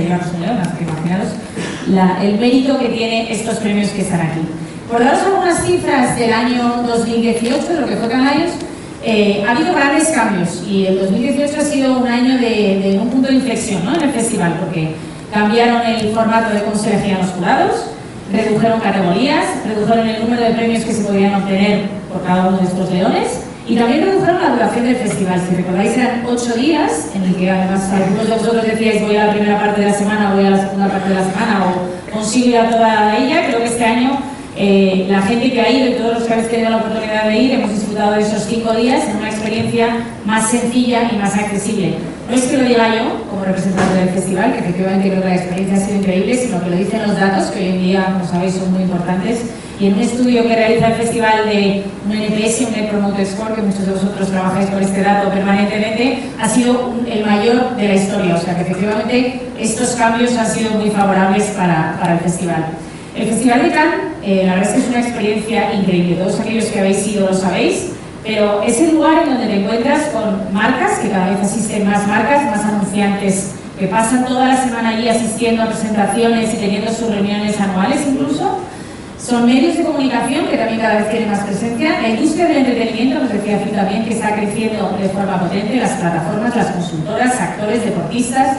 de llevarnos un león, así que imaginaros el mérito que tiene estos premios que están aquí. Por daros algunas cifras del año 2018, de lo que fue Canarios, ha habido grandes cambios y el 2018 ha sido un año de un punto de inflexión, ¿no?, en el festival, porque cambiaron el formato de cómo se elegían los jurados, redujeron categorías, redujeron el número de premios que se podían obtener por cada uno de estos leones y también redujeron la duración del festival. Si recordáis, eran 8 días, en el que además algunos de vosotros decíais voy a la primera parte de la semana, voy a la segunda parte de la semana o consigo ir a toda ella. Creo que este año la gente que ha ido y todos los que habéis tenido la oportunidad de ir hemos disfrutado de esos 5 días en una experiencia más sencilla y más accesible. No es que lo diga yo como representante del festival, que efectivamente creo que la experiencia ha sido increíble, sino que lo dicen los datos, que hoy en día, como sabéis, son muy importantes. Y en un estudio que realiza el festival de un NPS, un Net Promoter Score, que muchos de vosotros trabajáis con este dato permanentemente, ha sido el mayor de la historia. O sea que efectivamente estos cambios han sido muy favorables para el festival. El Festival de Cannes, la verdad es que es una experiencia increíble. Todos aquellos que habéis ido lo sabéis, pero es el lugar en donde te encuentras con marcas, que cada vez asisten más marcas, más anunciantes, que pasan toda la semana allí asistiendo a presentaciones y teniendo sus reuniones anuales incluso. Son medios de comunicación que también cada vez tienen más presencia. La industria del entretenimiento, nos decía Phil también, que está creciendo de forma potente. Las plataformas, las consultoras, actores, deportistas,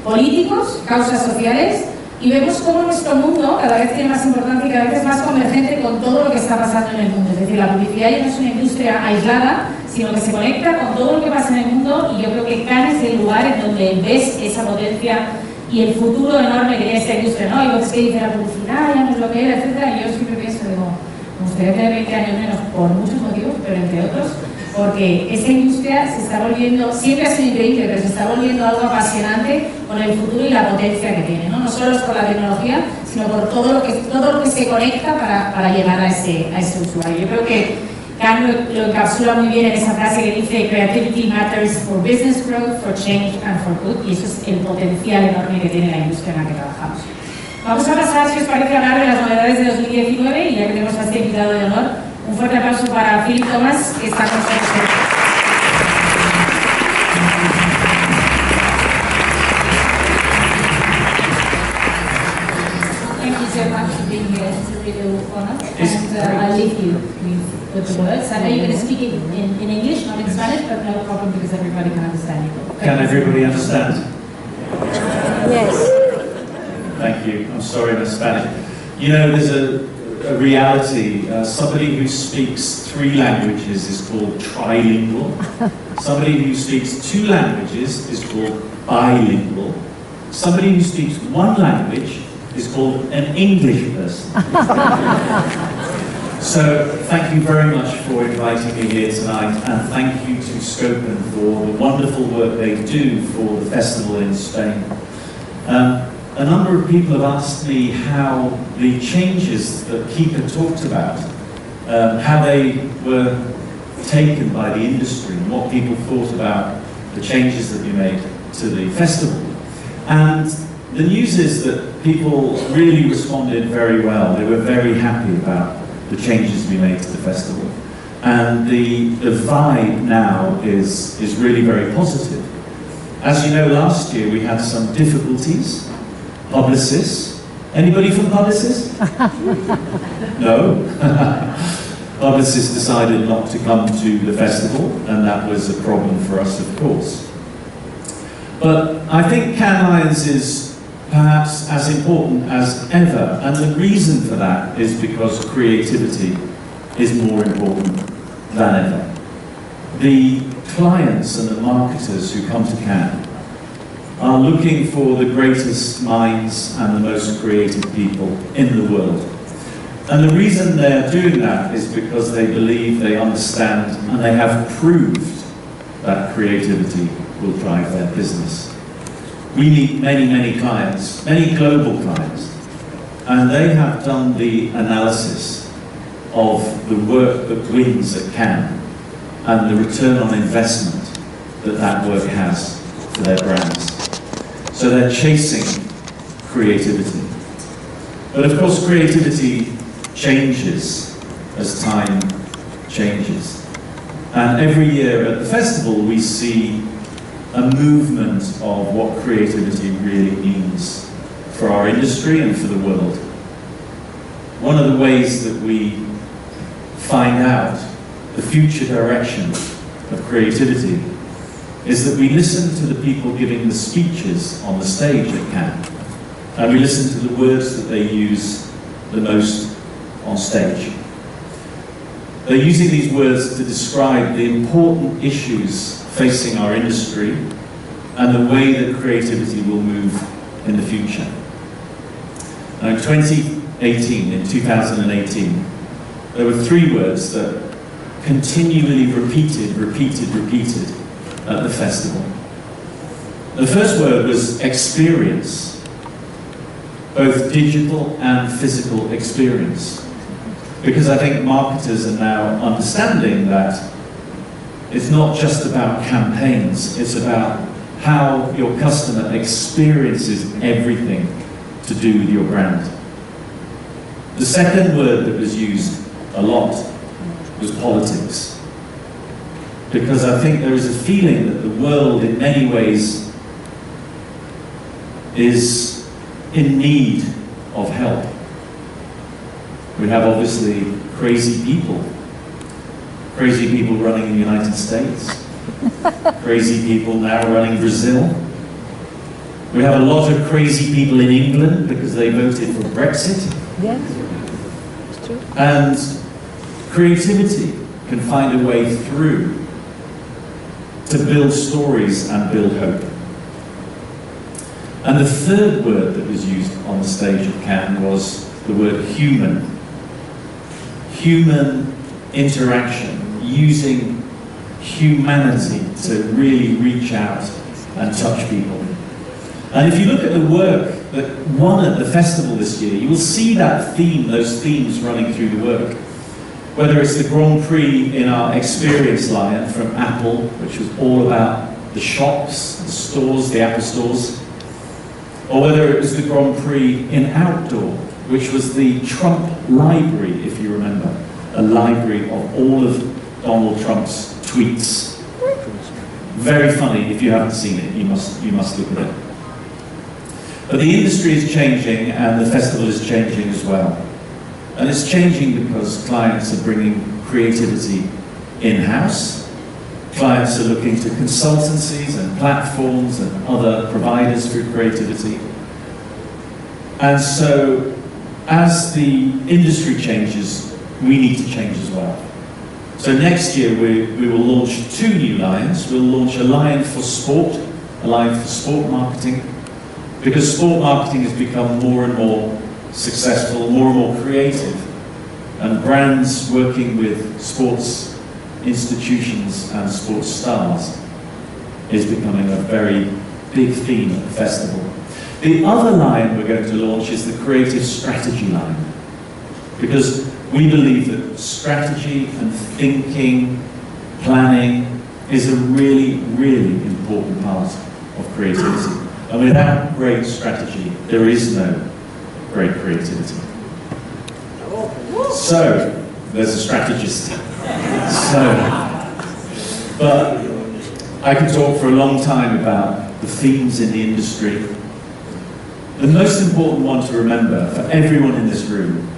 políticos, causas sociales. Y vemos cómo nuestro mundo cada vez tiene más importancia y cada vez es más convergente con todo lo que está pasando en el mundo. Es decir, la publicidad ya no es una industria aislada, sino que se conecta con todo lo que pasa en el mundo, y yo creo que Cannes es el lugar en donde ves esa potencia y el futuro enorme que tiene esta industria, ¿no? Y lo que dice la publicidad, ya no es lo que era, etcétera. Y yo siempre pienso, digo, me gustaría tener 20 años menos por muchos motivos, pero entre otros, porque esa industria se está volviendo, siempre ha sido increíble, pero se está volviendo algo apasionante con el futuro y la potencia que tiene, ¿no? No solo es por la tecnología, sino por todo lo que se conecta para llegar a ese usuario. Yo creo que Cannes lo encapsula muy bien en esa frase que dice "Creativity matters for business growth, for change and for good", y eso es el potencial enorme que tiene la industria en la que trabajamos. Vamos a pasar, si os parece, a hablar de las novedades de 2019, y ya que tenemos a este invitado de honor, un fuerte aplauso para Philip Thomas, que está con nosotros. Thank you so much for being here. It's a real honor. And I'll leave you with the words. I know you're going to speak in English, not in Spanish, but no problem because everybody can understand you. Can everybody understand? Yes. Thank you. I'm sorry, my Spanish. You know, there's a reality. Somebody who speaks 3 languages is called trilingual. Somebody who speaks 2 languages is called bilingual. Somebody who speaks 1 language is called an English person. So thank you very much for inviting me here tonight, and thank you to SCOPEN for the wonderful work they do for the festival in Spain. A number of people have asked me how the changes that Kika talked about, how they were taken by the industry, and what people thought about the changes that we made to the festival. And the news is that people really responded very well. They were very happy about the changes we made to the festival. And the vibe now is really very positive. As you know, last year we had some difficulties. Publicis. Anybody from Publicis? No? Publicis decided not to come to the festival, and that was a problem for us, of course. But I think Cannes Lions is perhaps as important as ever, and the reason for that is because creativity is more important than ever. The clients and the marketers who come to Cannes are looking for the greatest minds and the most creative people in the world. And the reason they're doing that is because they believe, they understand, and they have proved that creativity will drive their business. We meet many, many clients, many global clients, and they have done the analysis of the work that wins at Cannes and the return on investment that that work has for their brands. So they're chasing creativity. But of course, creativity changes as time changes. And every year at the festival, we see a movement of what creativity really means for our industry and for the world. One of the ways that we find out the future direction of creativity is that we listen to the people giving the speeches on the stage at Cannes, and we listen to the words that they use the most on stage. They're using these words to describe the important issues facing our industry and the way that creativity will move in the future. Now in 2018, there were three words that continually repeated at the festival. The first word was experience, both digital and physical experience. Because I think marketers are now understanding that it's not just about campaigns, it's about how your customer experiences everything to do with your brand. The second word that was used a lot was politics. Because I think there is a feeling that the world in many ways is in need of help. We have obviously crazy people running in the United States, crazy people now running Brazil. We have a lot of crazy people in England because they voted for Brexit. Yes, it's true. And creativity can find a way through to build stories and build hope. And the third word that was used on the stage at Cannes was the word human. Human interaction, using humanity to really reach out and touch people. And if you look at the work that won at the festival this year, you will see that theme, those themes running through the work. Whether it's the Grand Prix in our experience line from Apple, which was all about the shops, the stores, the Apple stores, or whether it was the Grand Prix in outdoor, which was the Trump Library, if you remember, a library of all of Donald Trump's tweets. Very funny. If you haven't seen it, you must look at it. But the industry is changing, and the festival is changing as well. And it's changing because clients are bringing creativity in-house. Clients are looking to consultancies and platforms and other providers for creativity. And so, as the industry changes, we need to change as well. So next year we will launch 2 new lines. We'll launch a line for sport, a line for sport marketing, because sport marketing has become more and more successful, more and more creative, and brands working with sports institutions and sports stars is becoming a very big theme at the festival. The other line we're going to launch is the creative strategy line, because we believe that strategy and thinking, planning is a really, really important part of creativity. And without great strategy, there is no great creativity. So, there's a strategist. But I can talk for a long time about the themes in the industry. The most important one to remember for everyone in this room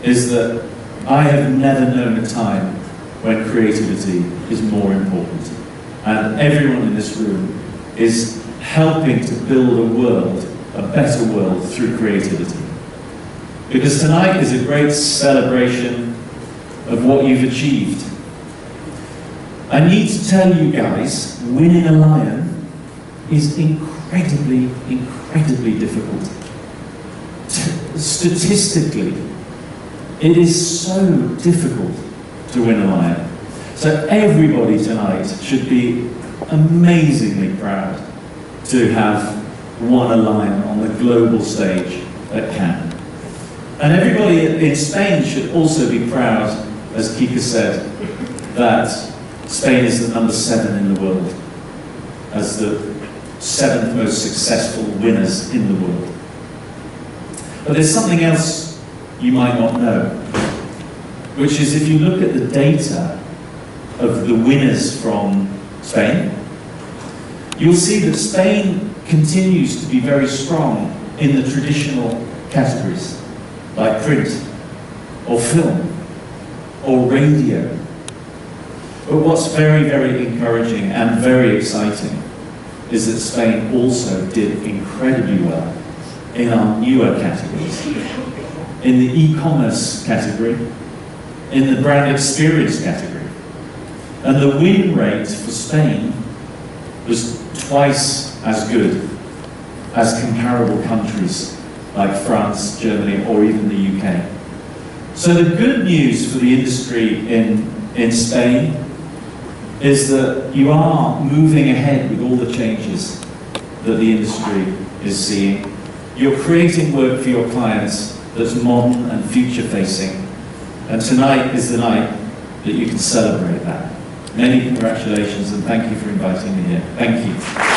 is that I have never known a time when creativity is more important. And everyone in this room is helping to build a world, a better world, through creativity. Because tonight is a great celebration of what you've achieved. I need to tell you guys, winning a lion is incredibly, incredibly difficult. Statistically, it is so difficult to win a lion. So everybody tonight should be amazingly proud to have won a lion on the global stage at Cannes. And everybody in Spain should also be proud, as Kika said, that Spain is the number 7 in the world, as the 7th most successful winners in the world. But there's something else you might not know, which is if you look at the data of the winners from Spain, you'll see that Spain continues to be very strong in the traditional categories, like print, or film, or radio. But what's very, very encouraging and very exciting is that Spain also did incredibly well in our newer categories. In the e-commerce category, in the brand experience category. And the win rate for Spain was twice as good as comparable countries like France, Germany, or even the UK. So the good news for the industry in Spain is that you are moving ahead with all the changes that the industry is seeing. You're creating work for your clients that's modern and future-facing. And tonight is the night that you can celebrate that. Many congratulations and thank you for inviting me here. Thank you.